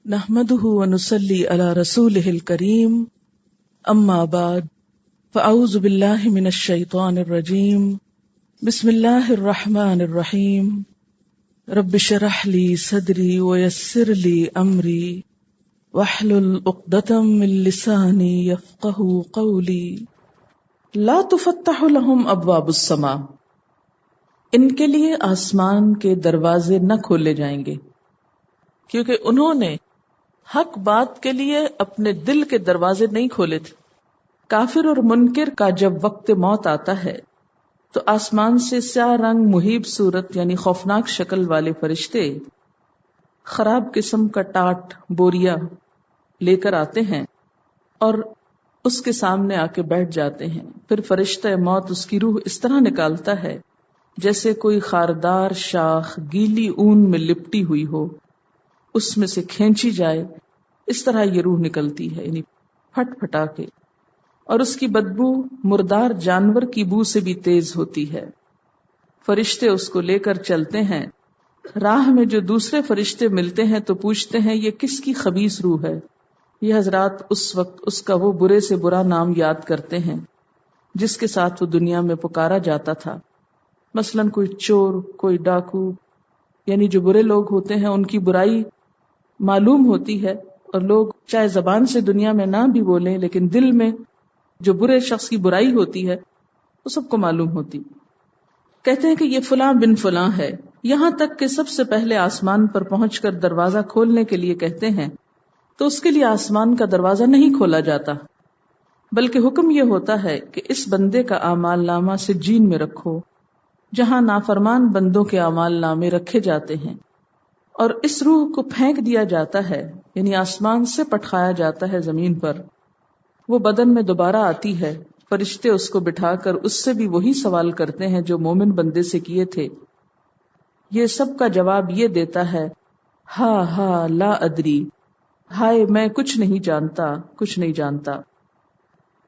نحمده ونصلي على رسوله الكريم اما بعد فاعوذ بالله من الشيطان الرجيم بسم الله الرحمن الرحيم رب اشرح لي صدري ويسر لي امري واحلل عقدة من لساني يفقهوا قولي لا تفتح لهم ابواب السماء، ان کے لیے آسمان کے دروازے نہ کھولے جائیں گے کیونکہ انہوں نے حق بات کے لیے اپنے دل کے دروازے نہیں کھولے تھے۔ کافر اور منکر کا جب وقت موت آتا ہے تو آسمان سے سیاہ رنگ محیب صورت یعنی خوفناک شکل والے فرشتے خراب قسم کا ٹاٹ بوریا لے کر آتے ہیں اور اس کے سامنے آ کے بیٹھ جاتے ہیں۔ پھر فرشتہ موت اس کی روح اس طرح نکالتا ہے جیسے کوئی خاردار شاخ گیلی اون میں لپٹی ہوئی ہو، اس میں سے کھینچی جائے، اس طرح یہ روح نکلتی ہے، یعنی پھٹ پھٹا کے، اور اس کی بدبو مردار جانور کی بو سے بھی تیز ہوتی ہے۔ فرشتے اس کو لے کر چلتے ہیں، راہ میں جو دوسرے فرشتے ملتے ہیں تو پوچھتے ہیں یہ کس کی خبیث روح ہے؟ یہ حضرات اس وقت اس کا وہ برے سے برا نام یاد کرتے ہیں جس کے ساتھ وہ دنیا میں پکارا جاتا تھا، مثلا کوئی چور، کوئی ڈاکو، یعنی جو برے لوگ ہوتے ہیں ان کی برائی معلوم ہوتی ہے، اور لوگ چاہے زبان سے دنیا میں نہ بھی بولیں لیکن دل میں جو برے شخص کی برائی ہوتی ہے وہ سب کو معلوم ہوتی۔ کہتے ہیں کہ یہ فلاں بن فلاں ہے، یہاں تک کہ سب سے پہلے آسمان پر پہنچ کر دروازہ کھولنے کے لیے کہتے ہیں تو اس کے لیے آسمان کا دروازہ نہیں کھولا جاتا، بلکہ حکم یہ ہوتا ہے کہ اس بندے کا اعمال نامہ سجین میں رکھو، جہاں نافرمان بندوں کے اعمال نامے رکھے جاتے ہیں، اور اس روح کو پھینک دیا جاتا ہے، یعنی آسمان سے پٹخایا جاتا ہے زمین پر۔ وہ بدن میں دوبارہ آتی ہے، فرشتے اس کو بٹھا کر اس سے بھی وہی سوال کرتے ہیں جو مومن بندے سے کیے تھے۔ یہ سب کا جواب یہ دیتا ہے، ہا لا ادری، ہائے میں کچھ نہیں جانتا،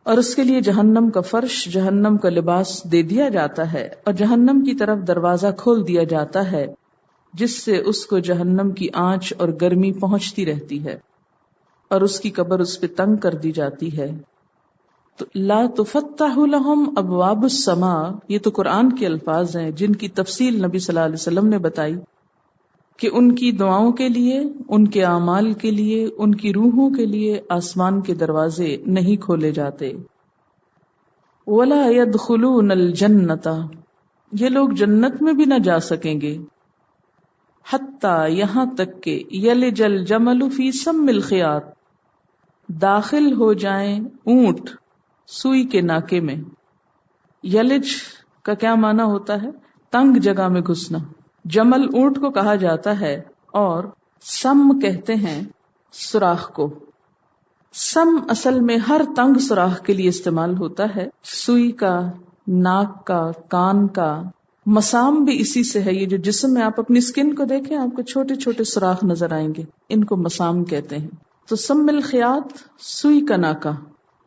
اور اس کے لیے جہنم کا فرش، جہنم کا لباس دے دیا جاتا ہے، اور جہنم کی طرف دروازہ کھول دیا جاتا ہے جس سے اس کو جہنم کی آنچ اور گرمی پہنچتی رہتی ہے، اور اس کی قبر اس پہ تنگ کر دی جاتی ہے۔ تو لا تفتح لهم ابواب السماء، یہ تو قرآن کے الفاظ ہیں جن کی تفصیل نبی صلی اللہ علیہ وسلم نے بتائی کہ ان کی دعاؤں کے لیے، ان کے اعمال کے لیے، ان کی روحوں کے لیے آسمان کے دروازے نہیں کھولے جاتے۔ ولا يدخلون الجنۃ، یہ لوگ جنت میں بھی نہ جا سکیں گے، حتیٰ یہاں تک کہ یلج الجمل فی سم الخیاط، داخل ہو جائیں اونٹ سوئی کے ناکے میں۔ یلج کا کیا معنی ہوتا ہے؟ تنگ جگہ میں گھسنا۔ جمل اونٹ کو کہا جاتا ہے، اور سم کہتے ہیں سوراخ کو۔ سم اصل میں ہر تنگ سوراخ کے لیے استعمال ہوتا ہے، سوئی کا، ناک کا، کان کا۔ مسام بھی اسی سے ہے، یہ جو جسم میں آپ اپنی سکن کو دیکھیں آپ کو چھوٹے چھوٹے سوراخ نظر آئیں گے، ان کو مسام کہتے ہیں۔ تو سم الخیاط، سوئی کا ناکا،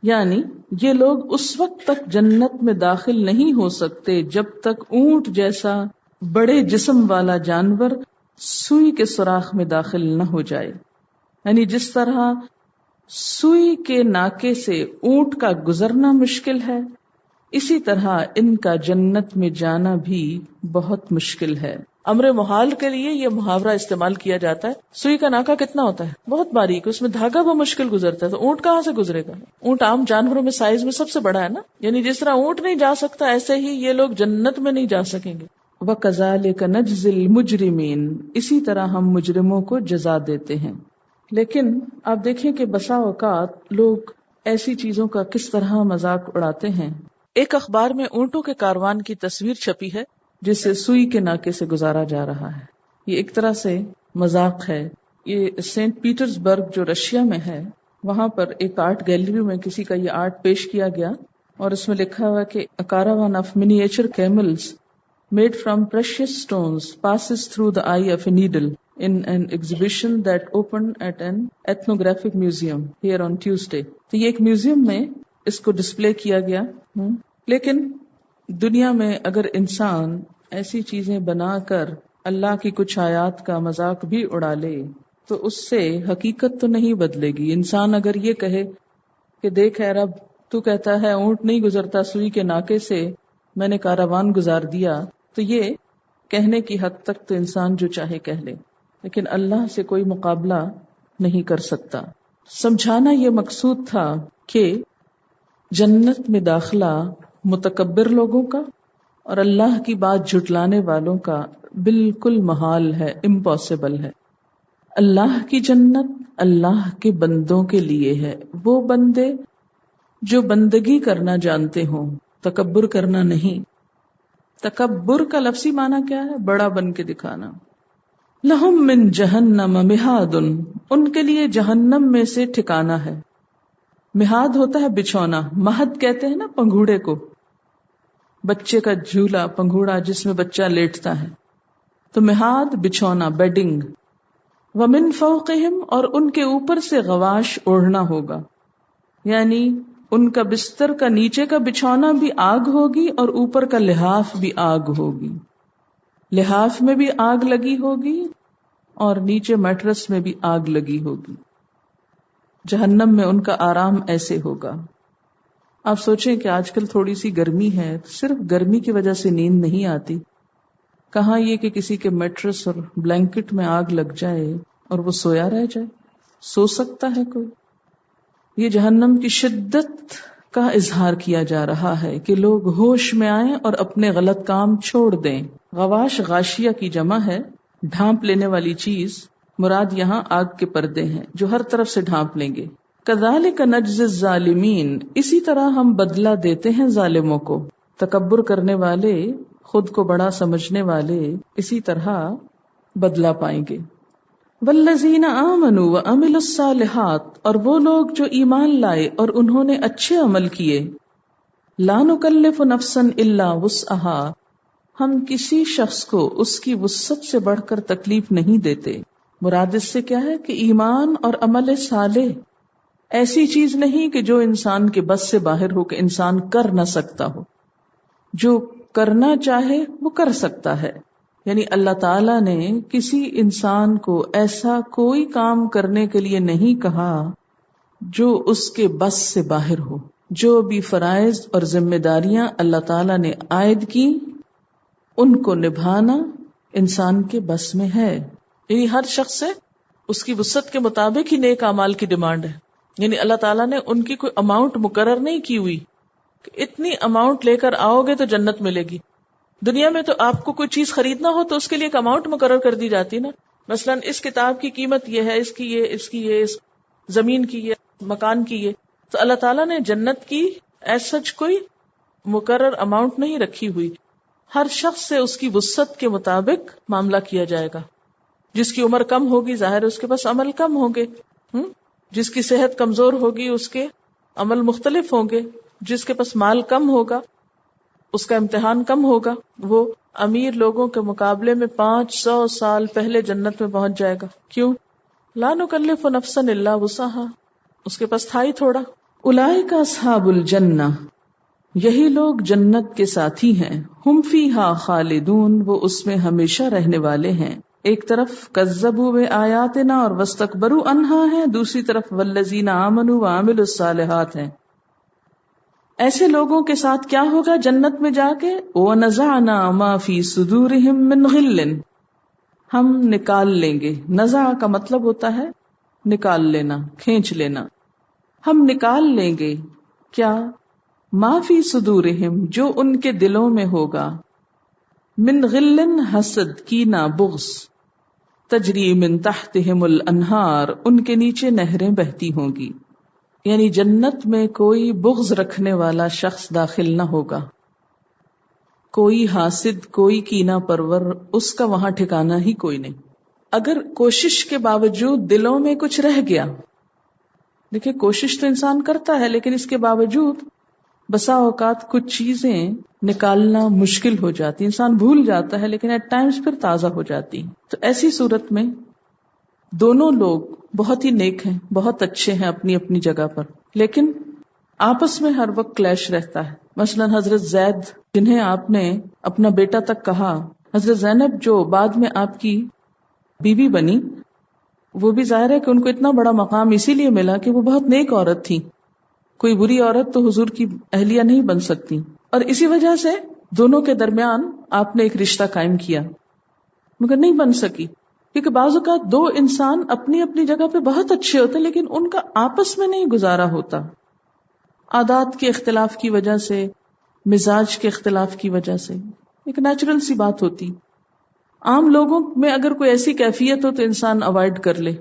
یعنی یہ لوگ اس وقت تک جنت میں داخل نہیں ہو سکتے جب تک اونٹ جیسا بڑے جسم والا جانور سوئی کے سوراخ میں داخل نہ ہو جائے۔ یعنی جس طرح سوئی کے ناکے سے اونٹ کا گزرنا مشکل ہے، اسی طرح ان کا جنت میں جانا بھی بہت مشکل ہے۔ امر محال کے لیے یہ محاورہ استعمال کیا جاتا ہے۔ سوئی کا ناکا کتنا ہوتا ہے؟ بہت باریک، اس میں دھاگا بہت مشکل گزرتا ہے، تو اونٹ کہاں سے گزرے گا؟ اونٹ عام جانوروں میں سائز میں سب سے بڑا ہے نا، یعنی جس طرح اونٹ نہیں جا سکتا ایسے ہی یہ لوگ جنت میں نہیں جا سکیں گے۔ وَكَذَلِكَ نَجْزِي الْمُجْرِمِينَ، اسی طرح ہم مجرموں کو جزا دیتے ہیں۔ لیکن آپ دیکھیں کہ بسا اوقات لوگ ایسی چیزوں کا کس طرح مذاق اڑاتے ہیں۔ ایک اخبار میں اونٹوں کے کاروان کی تصویر چھپی ہے جسے سوئی کے ناکے سے گزارا جا رہا ہے۔ یہ ایک طرح سے مذاق ہے۔ یہ سینٹ پیٹرز برگ جو رشیا میں ہے، وہاں پر ایک آرٹ گیلری میں کسی کا یہ آرٹ پیش کیا گیا، اور اس میں لکھا ہوا کہ a caravan of miniature camels made from precious stones passes through the eye of a needle in an exhibition that opened at an ethnographic museum here on Tuesday۔ تو یہ ایک میوزیم میں اس کو ڈسپلے کیا گیا۔ لیکن دنیا میں اگر انسان ایسی چیزیں بنا کر اللہ کی کچھ آیات کا مذاق بھی اڑا لے تو اس سے حقیقت تو نہیں بدلے گی. انسان اگر یہ کہے کہ دیکھ اے رب تو کہتا ہے اونٹ نہیں گزرتا سوئی کے ناکے سے، میں نے کاروان گزار دیا، تو یہ کہنے کی حد تک تو انسان جو چاہے کہہ لے، لیکن اللہ سے کوئی مقابلہ نہیں کر سکتا. سمجھانا یہ مقصود تھا کہ جنت میں داخلہ متکبر لوگوں کا اور اللہ کی بات جھٹلانے والوں کا بالکل محال ہے، امپاسبل ہے. اللہ کی جنت اللہ کے بندوں کے لیے ہے، وہ بندے جو بندگی کرنا جانتے ہوں، تکبر کرنا نہیں. تکبر کا لفظی معنی کیا ہے؟ بڑا بن کے دکھانا. لہم من جہنم مہاد، ان کے لیے جہنم میں سے ٹھکانہ ہے. مہاد ہوتا ہے بچھونا، مہد کہتے ہیں نا پنگھوڑے کو، بچے کا جھولا پنگھوڑا جس میں بچہ لیٹتا ہے، تو مہاد بچھونا، بیڈنگ. ومن فوقہم، اور ان کے اوپر سے غواش اوڑھنا ہوگا، یعنی ان کا بستر کا نیچے کا بچھونا بھی آگ ہوگی اور اوپر کا لحاف بھی آگ ہوگی. لحاف میں بھی آگ لگی ہوگی اور نیچے میٹرس میں بھی آگ لگی ہوگی. جہنم میں ان کا آرام ایسے ہوگا. آپ سوچیں کہ آج کل تھوڑی سی گرمی ہے، صرف گرمی کی وجہ سے نیند نہیں آتی، کہاں یہ کہ کسی کے میٹرس اور بلینکٹ میں آگ لگ جائے اور وہ سویا رہ جائے. سو سکتا ہے کوئی؟ یہ جہنم کی شدت کا اظہار کیا جا رہا ہے کہ لوگ ہوش میں آئیں اور اپنے غلط کام چھوڑ دیں. غواش غاشیہ کی جمع ہے، ڈھانپ لینے والی چیز. مراد یہاں آگ کے پردے ہیں جو ہر طرف سے ڈھانپ لیں گے. کذالک نجزی الظالمین، اسی طرح ہم بدلہ دیتے ہیں ظالموں کو. تکبر کرنے والے، خود کو بڑا سمجھنے والے اسی طرح بدلہ پائیں گے. والذین آمنوا وعملوا الصالحات، اور وہ لوگ جو ایمان لائے اور انہوں نے اچھے عمل کیے. لا نکلف نفسا الا وسعها، ہم کسی شخص کو اس کی وسعت سے بڑھ کر تکلیف نہیں دیتے. مراد اس سے کیا ہے کہ ایمان اور عمل صالح ایسی چیز نہیں کہ جو انسان کے بس سے باہر ہو، کہ انسان کر نہ سکتا ہو. جو کرنا چاہے وہ کر سکتا ہے. یعنی اللہ تعالیٰ نے کسی انسان کو ایسا کوئی کام کرنے کے لیے نہیں کہا جو اس کے بس سے باہر ہو. جو بھی فرائض اور ذمہ داریاں اللہ تعالیٰ نے عائد کی ان کو نبھانا انسان کے بس میں ہے. یعنی ہر شخص سے اس کی وسعت کے مطابق ہی نیک اعمال کی ڈیمانڈ ہے. یعنی اللہ تعالیٰ نے ان کی کوئی اماؤنٹ مقرر نہیں کی ہوئی کہ اتنی اماؤنٹ لے کر آؤ گے تو جنت ملے گی. دنیا میں تو آپ کو کوئی چیز خریدنا ہو تو اس کے لیے ایک اماؤنٹ مقرر کر دی جاتی نا. مثلا اس کتاب کی قیمت یہ ہے، اس کی یہ اس زمین کی یہ، مکان کی یہ. تو اللہ تعالیٰ نے جنت کی ایز سچ کوئی مقرر اماؤنٹ نہیں رکھی ہوئی. ہر شخص سے اس کی وسعت کے مطابق معاملہ کیا جائے گا. جس کی عمر کم ہوگی ظاہر اس کے پاس عمل کم ہوں گے، جس کی صحت کمزور ہوگی اس کے عمل مختلف ہوں گے، جس کے پاس مال کم ہوگا اس کا امتحان کم ہوگا. وہ امیر لوگوں کے مقابلے میں 500 سال پہلے جنت میں پہنچ جائے گا. کیوں؟ لا نکلف نفسا الا وسعها، اس کے پاس تھا ہی تھوڑا. اولئک اصحاب الجنہ، یہی لوگ جنت کے ساتھی ہیں. ہم فیہا خالدون، وہ اس میں ہمیشہ رہنے والے ہیں. ایک طرف کذبوا بآیاتنا اور واستکبروا عنہا ہے، دوسری طرف والذین آمنوا وعملوا الصالحات ہیں. ایسے لوگوں کے ساتھ کیا ہوگا جنت میں جا کے؟ وَنَزَعْنَا مَا فِي صُدُورِهِم مِّن غِلٍّ، ہم نکال لیں گے. نزع کا مطلب ہوتا ہے نکال لینا، کھینچ لینا. ہم نکال لیں گے کیا؟ ما فی صدورہم، جو ان کے دلوں میں ہوگا. من غل، حسد، کینہ، بغض. تجری من تحتہم الانہار، ان کے نیچے نہریں بہتی ہوں گی. یعنی جنت میں کوئی بغض رکھنے والا شخص داخل نہ ہوگا. کوئی حاسد، کوئی کینہ پرور، اس کا وہاں ٹھکانہ ہی کوئی نہیں. اگر کوشش کے باوجود دلوں میں کچھ رہ گیا، دیکھیں کوشش تو انسان کرتا ہے لیکن اس کے باوجود بسا اوقات کچھ چیزیں نکالنا مشکل ہو جاتی، انسان بھول جاتا ہے لیکن ایٹ ٹائمز پھر تازہ ہو جاتی. تو ایسی صورت میں دونوں لوگ بہت ہی نیک ہیں، بہت اچھے ہیں اپنی اپنی جگہ پر، لیکن آپس میں ہر وقت کلیش رہتا ہے. مثلا حضرت زید جنہیں آپ نے اپنا بیٹا تک کہا، حضرت زینب جو بعد میں آپ کی بیوی بنی، وہ بھی ظاہر ہے کہ ان کو اتنا بڑا مقام اسی لیے ملا کہ وہ بہت نیک عورت تھی. کوئی بری عورت تو حضور کی اہلیہ نہیں بن سکتی، اور اسی وجہ سے دونوں کے درمیان آپ نے ایک رشتہ قائم کیا، مگر نہیں بن سکی. کیونکہ بعض اوقات دو انسان اپنی اپنی جگہ پہ بہت اچھے ہوتے لیکن ان کا آپس میں نہیں گزارا ہوتا، عادات کے اختلاف کی وجہ سے، مزاج کے اختلاف کی وجہ سے. ایک نیچرل سی بات ہوتی. عام لوگوں میں اگر کوئی ایسی کیفیت ہو تو انسان اوائڈ کر لے،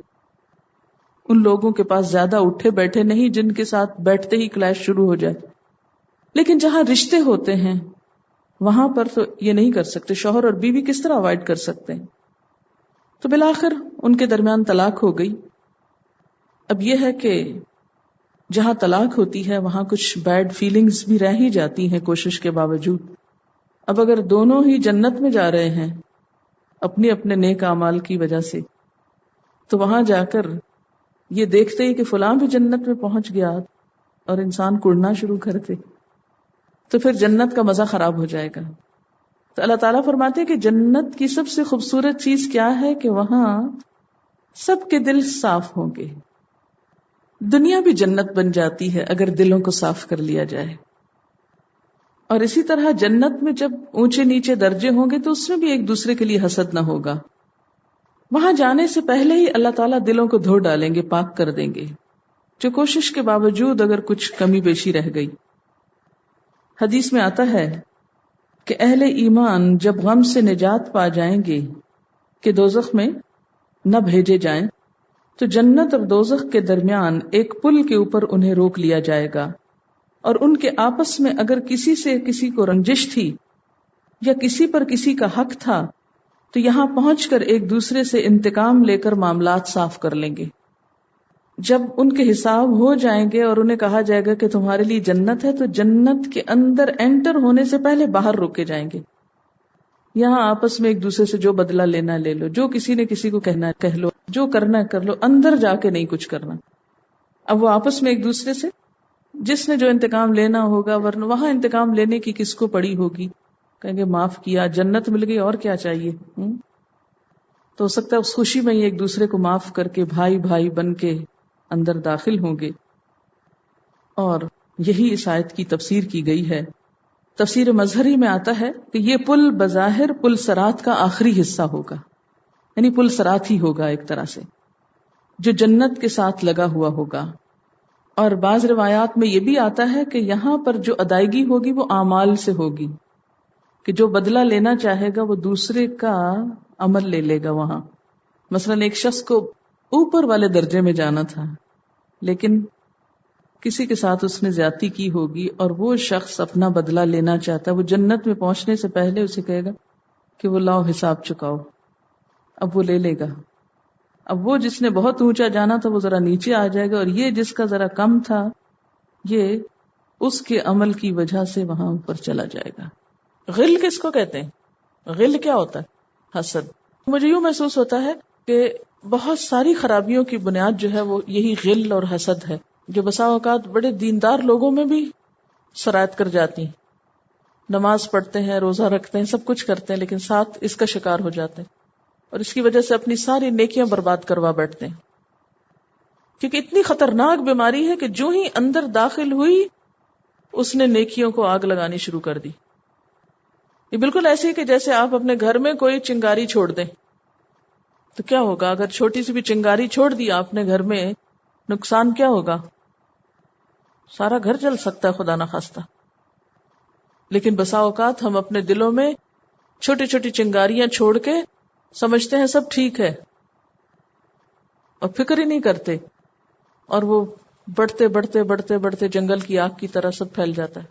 ان لوگوں کے پاس زیادہ اٹھے بیٹھے نہیں جن کے ساتھ بیٹھتے ہی کلیش شروع ہو جائے. لیکن جہاں رشتے ہوتے ہیں وہاں پر تو یہ نہیں کر سکتے. شوہر اور بیوی کس طرح اوائڈ کر سکتے ہیں؟ تو بالآخر ان کے درمیان طلاق ہو گئی. اب یہ ہے کہ جہاں طلاق ہوتی ہے وہاں کچھ بیڈ فیلنگز بھی رہ ہی جاتی ہیں کوشش کے باوجود. اب اگر دونوں ہی جنت میں جا رہے ہیں اپنے اپنے نیک اعمال کی وجہ سے، تو وہاں جا کر یہ دیکھتے ہی کہ فلاں بھی جنت میں پہنچ گیا اور انسان کڑنا شروع کر دے تو پھر جنت کا مزہ خراب ہو جائے گا. تو اللہ تعالیٰ فرماتے ہیں کہ جنت کی سب سے خوبصورت چیز کیا ہے کہ وہاں سب کے دل صاف ہوں گے. دنیا بھی جنت بن جاتی ہے اگر دلوں کو صاف کر لیا جائے. اور اسی طرح جنت میں جب اونچے نیچے درجے ہوں گے تو اس میں بھی ایک دوسرے کے لیے حسد نہ ہوگا. وہاں جانے سے پہلے ہی اللہ تعالیٰ دلوں کو دھو ڈالیں گے، پاک کر دیں گے، جو کوشش کے باوجود اگر کچھ کمی بیشی رہ گئی. حدیث میں آتا ہے کہ اہل ایمان جب غم سے نجات پا جائیں گے کہ دوزخ میں نہ بھیجے جائیں تو جنت اور دوزخ کے درمیان ایک پل کے اوپر انہیں روک لیا جائے گا، اور ان کے آپس میں اگر کسی سے کسی کو رنجش تھی یا کسی پر کسی کا حق تھا تو یہاں پہنچ کر ایک دوسرے سے انتقام لے کر معاملات صاف کر لیں گے. جب ان کے حساب ہو جائیں گے اور انہیں کہا جائے گا کہ تمہارے لیے جنت ہے، تو جنت کے اندر انٹر ہونے سے پہلے باہر روکے جائیں گے. یہاں آپس میں ایک دوسرے سے جو بدلہ لینا لے لو، جو کسی نے کسی کو کہنا کہہ لو، جو کرنا کر لو، اندر جا کے نہیں کچھ کرنا. اب وہ آپس میں ایک دوسرے سے جس نے جو انتقام لینا ہوگا، ورنہ وہاں انتقام لینے کی کس کو پڑی ہوگی، کہیں گے معاف کیا، جنت مل گئی، اور کیا چاہیے. تو ہو سکتا ہے اس خوشی میں ہی ایک دوسرے کو معاف کر کے بھائی بھائی بن کے اندر داخل ہوں گے. اور یہی اس آیت کی تفسیر کی گئی ہے. تفسیر مظہری میں آتا ہے کہ یہ پل بظاہر پل صراط کا آخری حصہ ہوگا، یعنی پل صراط ہی ہوگا ایک طرح سے، جو جنت کے ساتھ لگا ہوا ہوگا. اور بعض روایات میں یہ بھی آتا ہے کہ یہاں پر جو ادائیگی ہوگی وہ اعمال سے ہوگی، کہ جو بدلہ لینا چاہے گا وہ دوسرے کا عمل لے لے گا. وہاں مثلا ایک شخص کو اوپر والے درجے میں جانا تھا لیکن کسی کے ساتھ اس نے زیادتی کی ہوگی اور وہ شخص اپنا بدلہ لینا چاہتا ہے، وہ جنت میں پہنچنے سے پہلے اسے کہے گا کہ وہ لاؤ حساب چکاؤ. اب وہ لے لے گا. اب وہ جس نے بہت اونچا جانا تھا وہ ذرا نیچے آ جائے گا، اور یہ جس کا ذرا کم تھا یہ اس کے عمل کی وجہ سے وہاں اوپر چلا جائے گا. غل کس کو کہتے ہیں؟ غل کیا ہوتا ہے؟ حسد. مجھے یوں محسوس ہوتا ہے کہ بہت ساری خرابیوں کی بنیاد جو ہے وہ یہی غل اور حسد ہے، جو بسا اوقات بڑے دیندار لوگوں میں بھی سرایت کر جاتی ہیں. نماز پڑھتے ہیں، روزہ رکھتے ہیں، سب کچھ کرتے ہیں، لیکن ساتھ اس کا شکار ہو جاتے ہیں اور اس کی وجہ سے اپنی ساری نیکیاں برباد کروا بیٹھتے ہیں. کیونکہ اتنی خطرناک بیماری ہے کہ جو ہی اندر داخل ہوئی اس نے نیکیوں کو آگ لگانی شروع کر دی. یہ بالکل ایسے ہی کہ جیسے آپ اپنے گھر میں کوئی چنگاری چھوڑ دیں تو کیا ہوگا؟ اگر چھوٹی سی بھی چنگاری چھوڑ دی آپ نے گھر میں، نقصان کیا ہوگا؟ سارا گھر جل سکتا ہے خدا نہ خواستہ. لیکن بسا اوقات ہم اپنے دلوں میں چھوٹی چھوٹی چنگاریاں چھوڑ کے سمجھتے ہیں سب ٹھیک ہے اور فکر ہی نہیں کرتے، اور وہ بڑھتے بڑھتے بڑھتے بڑھتے جنگل کی آگ کی طرح سب پھیل جاتا ہے.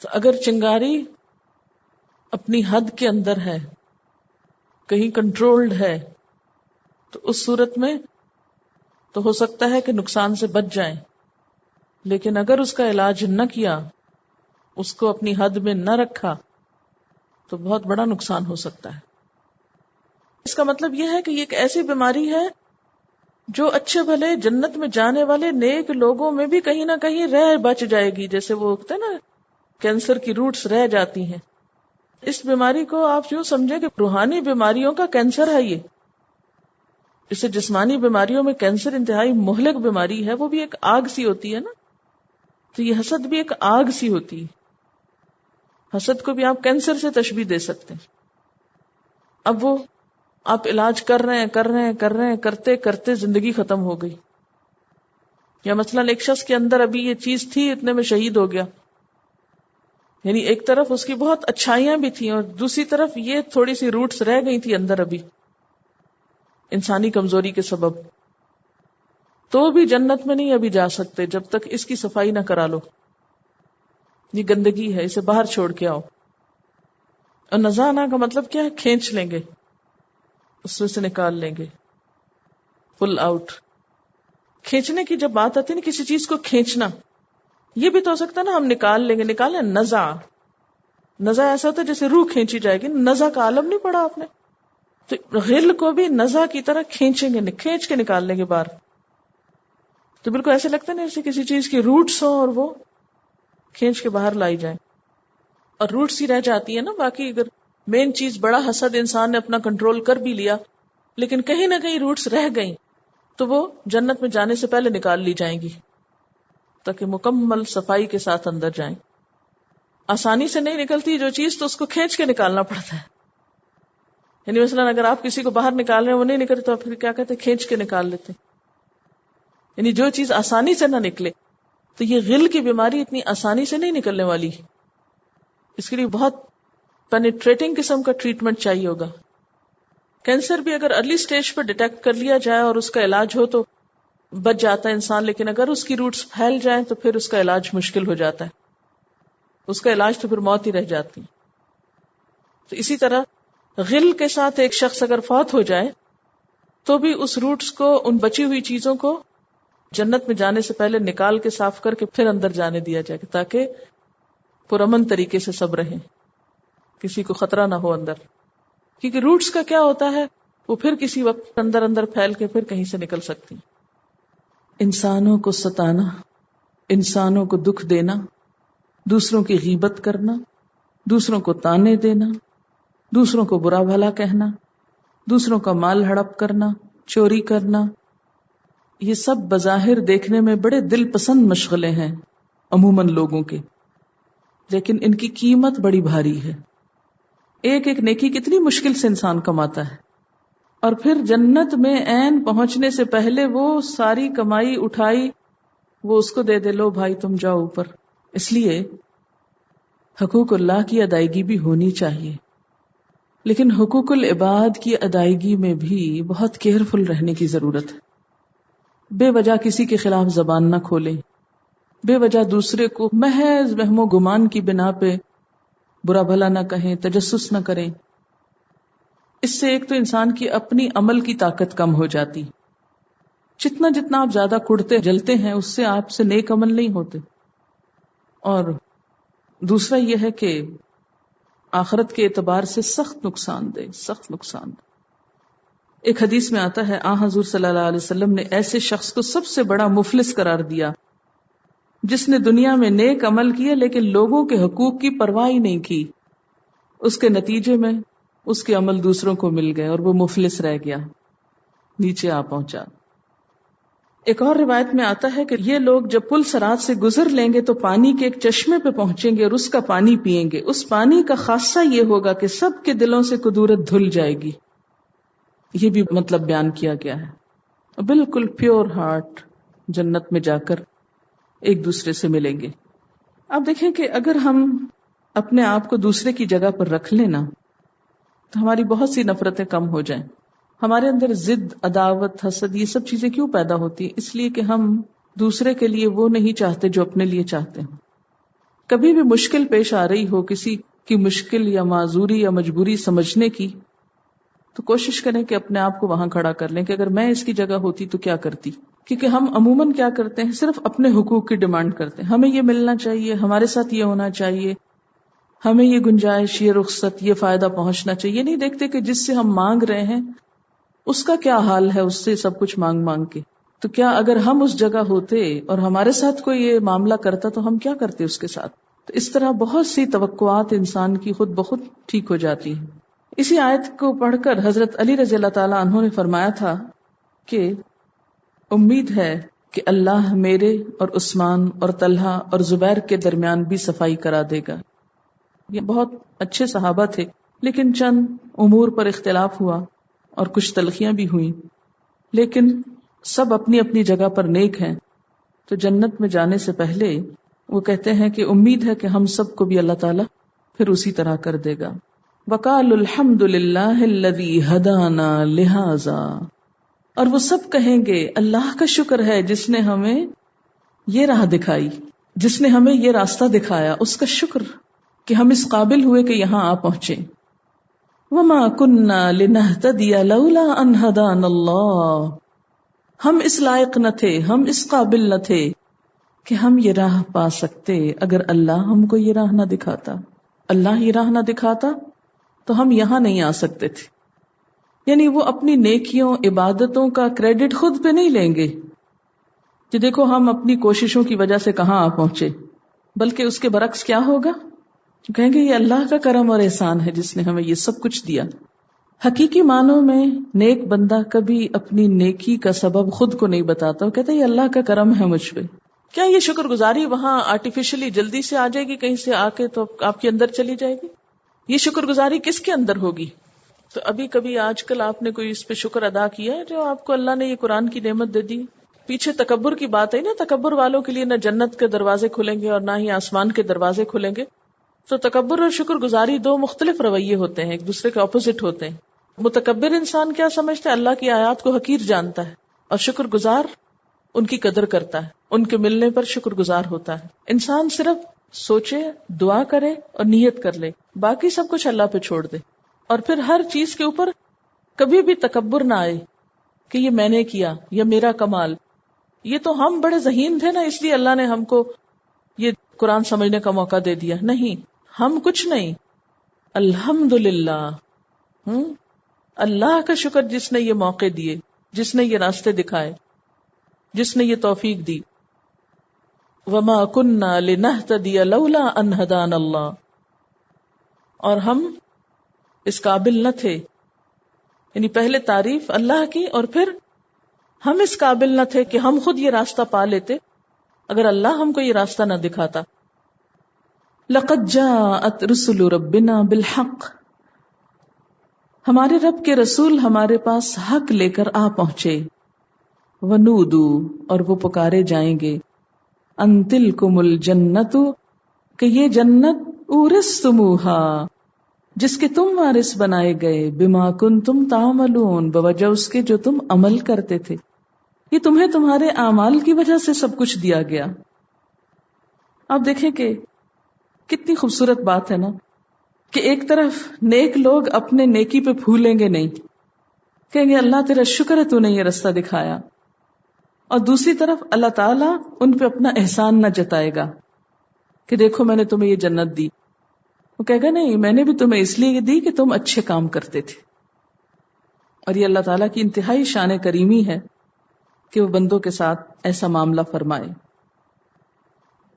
تو اگر چنگاری اپنی حد کے اندر ہے، کہیں کنٹرولڈ ہے، تو اس صورت میں تو ہو سکتا ہے کہ نقصان سے بچ جائیں. لیکن اگر اس کا علاج نہ کیا، اس کو اپنی حد میں نہ رکھا، تو بہت بڑا نقصان ہو سکتا ہے. اس کا مطلب یہ ہے کہ یہ ایک ایسی بیماری ہے جو اچھے بھلے جنت میں جانے والے نیک لوگوں میں بھی کہیں نہ کہیں رہ بچ جائے گی. جیسے وہ ہوتا ہے نا، کینسر کی روٹس رہ جاتی ہیں. اس بیماری کو آپ یوں سمجھیں کہ روحانی بیماریوں کا کینسر ہے یہ. جسے جسمانی بیماریوں میں کینسر انتہائی مہلک بیماری ہے، وہ بھی ایک آگ سی ہوتی ہے نا، تو یہ حسد بھی ایک آگ سی ہوتی ہے۔ حسد کو بھی آپ کینسر سے تشبیہ دے سکتے ہیں۔ اب وہ آپ علاج کر رہے ہیں، کرتے کرتے زندگی ختم ہو گئی، یا مثلاً ایک شخص کے اندر ابھی یہ چیز تھی، اتنے میں شہید ہو گیا، یعنی ایک طرف اس کی بہت اچھائیاں بھی تھیں اور دوسری طرف یہ تھوڑی سی روٹس رہ گئی تھی اندر ابھی انسانی کمزوری کے سبب، تو بھی جنت میں نہیں ابھی جا سکتے جب تک اس کی صفائی نہ کرا لو۔ یہ گندگی ہے، اسے باہر چھوڑ کے آؤ۔ اور نزعنا کا مطلب کیا ہے؟ کھینچ لیں گے، اس میں سے نکال لیں گے، پل آؤٹ۔ کھینچنے کی جب بات آتی ہے نا، کسی چیز کو کھینچنا، یہ بھی تو ہو سکتا ہے نا ہم نکال لیں گے، نکالیں نزع۔ نزع ایسا ہوتا ہے جیسے روح کھینچی جائے گی، نزع کا عالم نہیں پڑھا آپ نے؟ تو غل کو بھی نزع کی طرح کھینچیں گے، کھینچ کے نکال لیں گے باہر۔ تو بالکل ایسے لگتا ہے نا جیسے کسی چیز کی روٹس ہوں اور وہ کھینچ کے باہر لائی جائیں، اور روٹس ہی رہ جاتی ہے نا۔ باقی اگر مین چیز بڑا حسد انسان نے اپنا کنٹرول کر بھی لیا، لیکن کہیں نہ کہیں روٹس رہ گئیں، تو وہ جنت میں جانے سے پہلے نکال لی جائیں گی تاکہ مکمل صفائی کے ساتھ اندر جائیں۔ آسانی سے نہیں نکلتی جو چیز، تو اس کو کھینچ کے نکالنا پڑتا ہے۔ یعنی مثلاً اگر آپ کسی کو باہر نکال رہے ہیں، وہ نہیں نکلے تو آپ پھر کیا کہتے ہیں؟ کھینچ کے نکال لیتے۔ یعنی جو چیز آسانی سے نہ نکلے، تو یہ غل کی بیماری اتنی آسانی سے نہیں نکلنے والی، اس کے لیے بہت پینیٹریٹنگ قسم کا ٹریٹمنٹ چاہیے ہوگا۔ کینسر بھی اگر ارلی سٹیج پر ڈیٹیکٹ کر لیا جائے اور اس کا علاج ہو تو بچ جاتا ہے انسان، لیکن اگر اس کی روٹس پھیل جائیں تو پھر اس کا علاج مشکل ہو جاتا ہے، اس کا علاج تو پھر موت ہی رہ جاتی۔ تو اسی طرح غل کے ساتھ ایک شخص اگر فوت ہو جائے تو بھی اس روٹس کو، ان بچی ہوئی چیزوں کو جنت میں جانے سے پہلے نکال کے صاف کر کے پھر اندر جانے دیا جائے تاکہ پرامن طریقے سے سب رہیں، کسی کو خطرہ نہ ہو اندر، کیونکہ روٹس کا کیا ہوتا ہے، وہ پھر کسی وقت اندر اندر پھیل کے پھر کہیں سے نکل سکتی۔ انسانوں کو ستانا، انسانوں کو دکھ دینا، دوسروں کی غیبت کرنا، دوسروں کو تانے دینا، دوسروں کو برا بھلا کہنا، دوسروں کا مال ہڑپ کرنا، چوری کرنا، یہ سب بظاہر دیکھنے میں بڑے دل پسند مشغلے ہیں عموماً لوگوں کے، لیکن ان کی قیمت بڑی بھاری ہے۔ ایک ایک نیکی کتنی مشکل سے انسان کماتا ہے، اور پھر جنت میں عین پہنچنے سے پہلے وہ ساری کمائی اٹھائی وہ اس کو دے دے، لو بھائی تم جاؤ اوپر۔ اس لیے حقوق اللہ کی ادائیگی بھی ہونی چاہیے، لیکن حقوق العباد کی ادائیگی میں بھی بہت کیئرفل رہنے کی ضرورت ہے۔ بے وجہ کسی کے خلاف زبان نہ کھولیں، بے وجہ دوسرے کو محض وہم و گمان کی بنا پہ برا بھلا نہ کہیں، تجسس نہ کریں۔ اس سے ایک تو انسان کی اپنی عمل کی طاقت کم ہو جاتی، جتنا جتنا آپ زیادہ کڑتے جلتے ہیں اس سے آپ سے نیک عمل نہیں ہوتے، اور دوسرا یہ ہے کہ آخرت کے اعتبار سے سخت نقصان دہ، سخت نقصان دہ۔ ایک حدیث میں آتا ہے، حضور صلی اللہ علیہ وسلم نے ایسے شخص کو سب سے بڑا مفلس قرار دیا جس نے دنیا میں نیک عمل کیے لیکن لوگوں کے حقوق کی پرواہ ہی نہیں کی، اس کے نتیجے میں اس کے عمل دوسروں کو مل گئے اور وہ مفلس رہ گیا، نیچے آ پہنچا۔ ایک اور روایت میں آتا ہے کہ یہ لوگ جب پل صراط سے گزر لیں گے تو پانی کے ایک چشمے پہ پہنچیں گے اور اس کا پانی پیئیں گے، اس پانی کا خاصہ یہ ہوگا کہ سب کے دلوں سے کدورت دھل جائے گی۔ یہ بھی مطلب بیان کیا گیا ہے، بالکل پیور ہارٹ جنت میں جا کر ایک دوسرے سے ملیں گے۔ اب دیکھیں کہ اگر ہم اپنے آپ کو دوسرے کی جگہ پر رکھ لینا تو ہماری بہت سی نفرتیں کم ہو جائیں۔ ہمارے اندر ضد، عداوت، حسد، یہ سب چیزیں کیوں پیدا ہوتی ہیں؟ اس لیے کہ ہم دوسرے کے لیے وہ نہیں چاہتے جو اپنے لیے چاہتے ہیں۔ کبھی بھی مشکل پیش آ رہی ہو، کسی کی مشکل یا معذوری یا مجبوری سمجھنے کی، تو کوشش کریں کہ اپنے آپ کو وہاں کھڑا کر لیں کہ اگر میں اس کی جگہ ہوتی تو کیا کرتی۔ کیونکہ ہم عموماً کیا کرتے ہیں، صرف اپنے حقوق کی ڈیمانڈ کرتے ہیں، ہمیں یہ ملنا چاہیے، ہمارے ساتھ یہ ہونا چاہیے، ہمیں یہ گنجائش، یہ رخصت، یہ فائدہ پہنچنا چاہیے۔ نہیں دیکھتے کہ جس سے ہم مانگ رہے ہیں اس کا کیا حال ہے، اس سے سب کچھ مانگ مانگ کے۔ تو کیا اگر ہم اس جگہ ہوتے اور ہمارے ساتھ کوئی یہ معاملہ کرتا تو ہم کیا کرتے اس کے ساتھ؟ تو اس طرح بہت سی توقعات انسان کی خود بخود ٹھیک ہو جاتی ہیں۔ اسی آیت کو پڑھ کر حضرت علی رضی اللہ تعالیٰ عنہ نے فرمایا تھا کہ امید ہے کہ اللہ میرے اور عثمان اور طلحہ اور زبیر کے درمیان بھی صفائی کرا دے گا. یہ بہت اچھے صحابہ تھے، لیکن چند امور پر اختلاف ہوا اور کچھ تلخیاں بھی ہوئیں، لیکن سب اپنی اپنی جگہ پر نیک ہیں. تو جنت میں جانے سے پہلے وہ کہتے ہیں کہ امید ہے کہ ہم سب کو بھی اللہ تعالیٰ پھر اسی طرح کر دے گا. وَقَالُوا الْحَمْدُ لِلَّهِ الَّذِي هَدَانَا لِهَذَا، اور وہ سب کہیں گے اللہ کا شکر ہے جس نے ہمیں یہ راہ دکھائی، جس نے ہمیں یہ راستہ دکھایا، اس کا شکر کہ ہم اس قابل ہوئے کہ یہاں آ پہنچے. وَمَا كُنَّا لِنَهْتَدِيَ لَوْلَا أَنْ هَدَانَ اللَّهُ، ہم اس لائق نہ تھے، ہم اس قابل نہ تھے کہ ہم یہ راہ پا سکتے اگر اللہ ہم کو یہ راہ نہ دکھاتا. اللہ یہ راہ نہ دکھاتا تو ہم یہاں نہیں آ سکتے تھے. یعنی وہ اپنی نیکیوں عبادتوں کا کریڈٹ خود پہ نہیں لیں گے کہ دیکھو ہم اپنی کوششوں کی وجہ سے کہاں آ پہنچے، بلکہ اس کے برعکس کیا ہوگا، کہیں گے یہ اللہ کا کرم اور احسان ہے جس نے ہمیں یہ سب کچھ دیا. حقیقی معنوں میں نیک بندہ کبھی اپنی نیکی کا سبب خود کو نہیں بتاتا، وہ کہتا ہے یہ اللہ کا کرم ہے مجھ پہ. کیا یہ شکر گزاری وہاں آرٹیفیشلی جلدی سے آ جائے گی، کہیں سے آ کے تو آپ کے اندر چلی جائے گی؟ یہ شکر گزاری کس کے اندر ہوگی؟ تو ابھی کبھی آج کل آپ نے کوئی اس پہ شکر ادا کیا ہے جو آپ کو اللہ نے یہ قرآن کی نعمت دے دی؟ پیچھے تکبر کی بات ہے نا، تکبر والوں کے لیے نہ جنت کے دروازے کھلیں گے اور نہ ہی آسمان کے دروازے کھلیں گے. تو تکبر اور شکر گزاری دو مختلف رویے ہوتے ہیں، ایک دوسرے کے اپوزٹ ہوتے ہیں. متکبر انسان کیا سمجھتا ہے، اللہ کی آیات کو حقیر جانتا ہے، اور شکر گزار ان کی قدر کرتا ہے، ان کے ملنے پر شکر گزار ہوتا ہے. انسان صرف سوچے، دعا کرے اور نیت کر لے، باقی سب کچھ اللہ پہ چھوڑ دے، اور پھر ہر چیز کے اوپر کبھی بھی تکبر نہ آئے کہ یہ میں نے کیا یا میرا کمال. یہ تو ہم بڑے ذہین تھے نا، اس لیے اللہ نے ہم کو یہ قرآن سمجھنے کا موقع دے دیا. نہیں، ہم کچھ نہیں. الحمدللہ، اللہ کا شکر جس نے یہ موقع دیے، جس نے یہ راستے دکھائے، جس نے یہ توفیق دی. وَمَا كُنَّا لِنَهْتَدِيَ لَوْلَا أَنْ هَدَانَ اللَّهُ، اور ہم اس قابل نہ تھے، یعنی پہلے تعریف اللہ کی اور پھر ہم اس قابل نہ تھے کہ ہم خود یہ راستہ پا لیتے اگر اللہ ہم کو یہ راستہ نہ دکھاتا. لَقَدْ جَاءَتْ رُسُلُ رَبِّنَا بِالْحَقِّ، ہمارے رب کے رسول ہمارے پاس حق لے کر آ پہنچے. وَنُودُوا، اور وہ پکارے جائیں گے، أَن تِلْكُمُ الْجَنَّةُ، کہ یہ جنت، اورثتموها، جس کے تم وارث بنائے گئے، بما کنتم تعملون، بوجہ اس کے جو تم عمل کرتے تھے. یہ تمہیں تمہارے اعمال کی وجہ سے سب کچھ دیا گیا. آپ دیکھیں کہ کتنی خوبصورت بات ہے نا، کہ ایک طرف نیک لوگ اپنے نیکی پہ پھولیں گے نہیں، کہیں گے اللہ تیرا شکر ہے تو نے یہ رستہ دکھایا، اور دوسری طرف اللہ تعالیٰ ان پہ اپنا احسان نہ جتائے گا کہ دیکھو میں نے تمہیں یہ جنت دی. وہ کہے گا نہیں، میں نے بھی تمہیں اس لیے دی کہ تم اچھے کام کرتے تھے. اور یہ اللہ تعالیٰ کی انتہائی شان کریمی ہے کہ وہ بندوں کے ساتھ ایسا معاملہ فرمائے.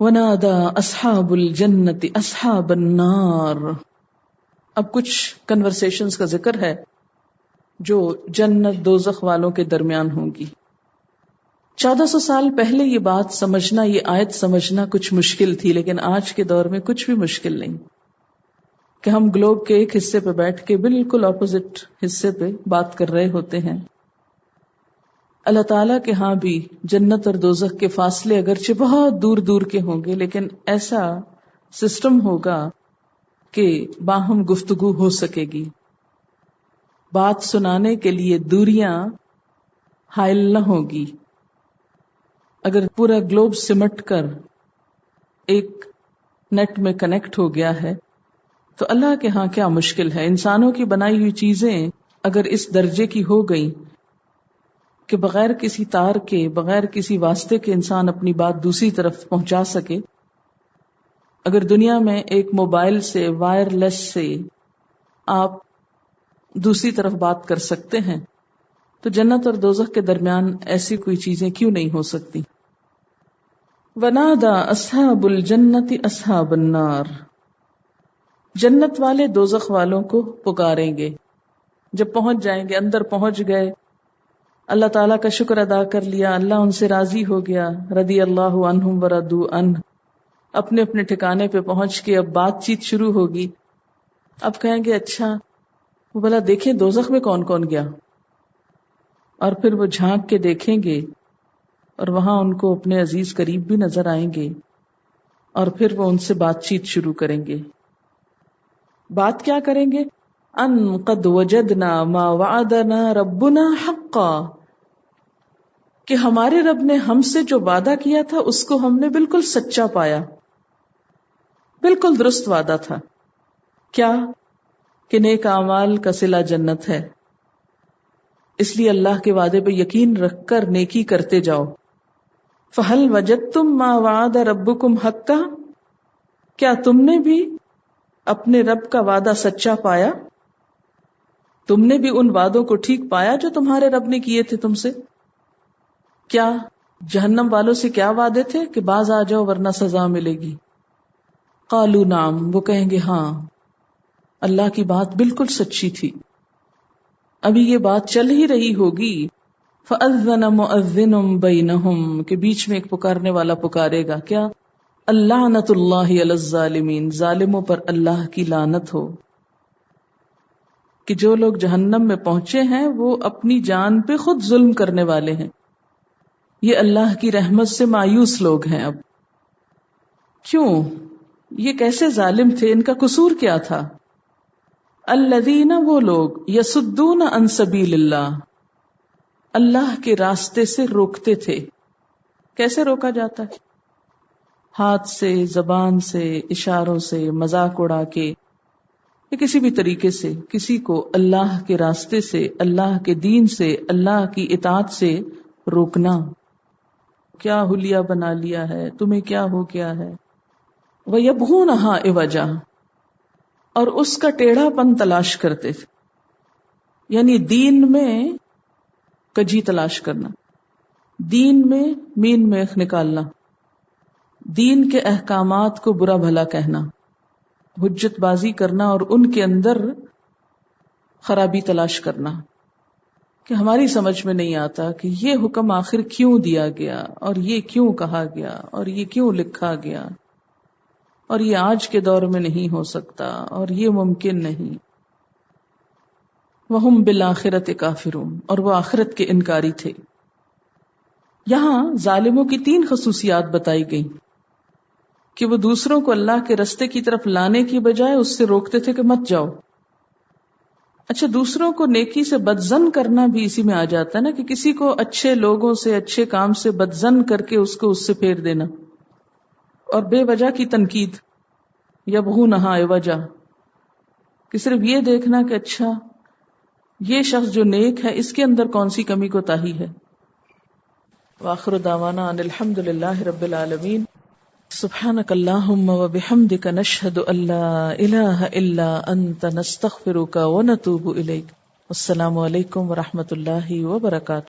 وَنَادَى أَصْحَابُ الْجَنَّةِ أَصْحَابَ النَّارِ، اب کچھ کنورسیشنز کا ذکر ہے جو جنت دوزخ والوں کے درمیان ہوں گی. 1400 سال پہلے یہ بات سمجھنا، یہ آیت سمجھنا کچھ مشکل تھی، لیکن آج کے دور میں کچھ بھی مشکل نہیں کہ ہم گلوب کے ایک حصے پہ بیٹھ کے بالکل اپوزٹ حصے پہ بات کر رہے ہوتے ہیں. اللہ تعالیٰ کے ہاں بھی جنت اور دوزخ کے فاصلے اگرچہ بہت دور دور کے ہوں گے، لیکن ایسا سسٹم ہوگا کہ باہم گفتگو ہو سکے گی. بات سنانے کے لیے دوریاں حائل نہ ہوگی. اگر پورا گلوب سمٹ کر ایک نیٹ میں کنیکٹ ہو گیا ہے تو اللہ کے ہاں کیا مشکل ہے. انسانوں کی بنائی ہوئی چیزیں اگر اس درجے کی ہو گئی کہ بغیر کسی تار کے، بغیر کسی واسطے کے انسان اپنی بات دوسری طرف پہنچا سکے، اگر دنیا میں ایک موبائل سے، وائر لیس سے آپ دوسری طرف بات کر سکتے ہیں، تو جنت اور دوزخ کے درمیان ایسی کوئی چیزیں کیوں نہیں ہو سکتی. وَنَادَى أَصْحَابُ الْجَنَّةِ أَصْحَابَ النَّارِ، جنت والے دوزخ والوں کو پکاریں گے. جب پہنچ جائیں گے، اندر پہنچ گئے، اللہ تعالیٰ کا شکر ادا کر لیا، اللہ ان سے راضی ہو گیا، رضی اللہ عنہم ورضوا عنہ، اپنے اپنے ٹھکانے پہ پہنچ کے اب بات چیت شروع ہوگی. اب کہیں گے اچھا وہ بھلا دیکھیں دوزخ میں کون کون گیا، اور پھر وہ جھانک کے دیکھیں گے اور وہاں ان کو اپنے عزیز قریب بھی نظر آئیں گے، اور پھر وہ ان سے بات چیت شروع کریں گے. بات کیا کریں گے؟ ان قد وجدنا ما وعدنا ربنا حقا، کہ ہمارے رب نے ہم سے جو وعدہ کیا تھا اس کو ہم نے بالکل سچا پایا، بالکل درست وعدہ تھا. کیا؟ کہ نیک اعمال کا صلہ جنت ہے، اس لیے اللہ کے وعدے پہ یقین رکھ کر نیکی کرتے جاؤ. فَهَلْ وَجَدْتُمْ مَا وَعَدَ رَبُّكُمْ حَقًّا، کیا تم نے بھی اپنے رب کا وعدہ سچا پایا؟ تم نے بھی ان وعدوں کو ٹھیک پایا جو تمہارے رب نے کیے تھے تم سے؟ کیا جہنم والوں سے کیا وعدے تھے کہ باز آ جاؤ ورنہ سزا ملے گی؟ قالوا نعم، وہ کہیں گے ہاں، اللہ کی بات بالکل سچی تھی. ابھی یہ بات چل ہی رہی ہوگی، فَأَذَّنَ مُؤَذِّنٌ بَيْنَهُمْ، کہ بیچ میں ایک پکارنے والا پکارے گا، کیا؟ اللعنۃ اللہ علی الظالمین، ظالموں پر اللہ کی لعنت ہو. کہ جو لوگ جہنم میں پہنچے ہیں وہ اپنی جان پہ خود ظلم کرنے والے ہیں، یہ اللہ کی رحمت سے مایوس لوگ ہیں. اب کیوں؟ یہ کیسے ظالم تھے؟ ان کا قصور کیا تھا؟ الذین، وہ لوگ، یصدون عن سبیل اللہ، اللہ کے راستے سے روکتے تھے. کیسے روکا جاتا ہے؟ ہاتھ سے، زبان سے، اشاروں سے، مذاق اڑا کے، یا کسی بھی طریقے سے کسی کو اللہ کے راستے سے، اللہ کے دین سے، اللہ کی اطاعت سے روکنا. کیا حلیہ بنا لیا ہے، تمہیں کیا ہو گیا ہے؟ وَيَبْغُونَهَا عِوَجًا، اور اس کا ٹیڑھا پن تلاش کرتے تھے، یعنی دین میں کجی تلاش کرنا، دین میں مین میخ نکالنا، دین کے احکامات کو برا بھلا کہنا، حجت بازی کرنا اور ان کے اندر خرابی تلاش کرنا، کہ ہماری سمجھ میں نہیں آتا کہ یہ حکم آخر کیوں دیا گیا، اور یہ کیوں کہا گیا، اور یہ کیوں لکھا گیا، اور یہ آج کے دور میں نہیں ہو سکتا، اور یہ ممکن نہیں. وَهُمْ بِالْآخِرَةِ كَافِرُونَ، اور وہ آخرت کے انکاری تھے. یہاں ظالموں کی 3 خصوصیات بتائی گئی کہ وہ دوسروں کو اللہ کے رستے کی طرف لانے کی بجائے اس سے روکتے تھے کہ مت جاؤ. اچھا، دوسروں کو نیکی سے بدظن کرنا بھی اسی میں آ جاتا ہے نا، کہ کسی کو اچھے لوگوں سے، اچھے کام سے بدظن کر کے اس کو اس سے پھیر دینا، اور بے وجہ کی تنقید. یبغونہا عوجا، کہ صرف یہ دیکھنا کہ اچھا یہ شخص جو نیک ہے اس کے اندر کون سی کمی کوتاہی ہے. وآخر دعوانا ان الحمد للہ رب العالمین. سبحانک اللہم وبحمدک نشہد ان لا الہ الا انت نستغفرک ونتوب الیک. السلام علیکم ورحمۃ اللہ وبرکاتہ.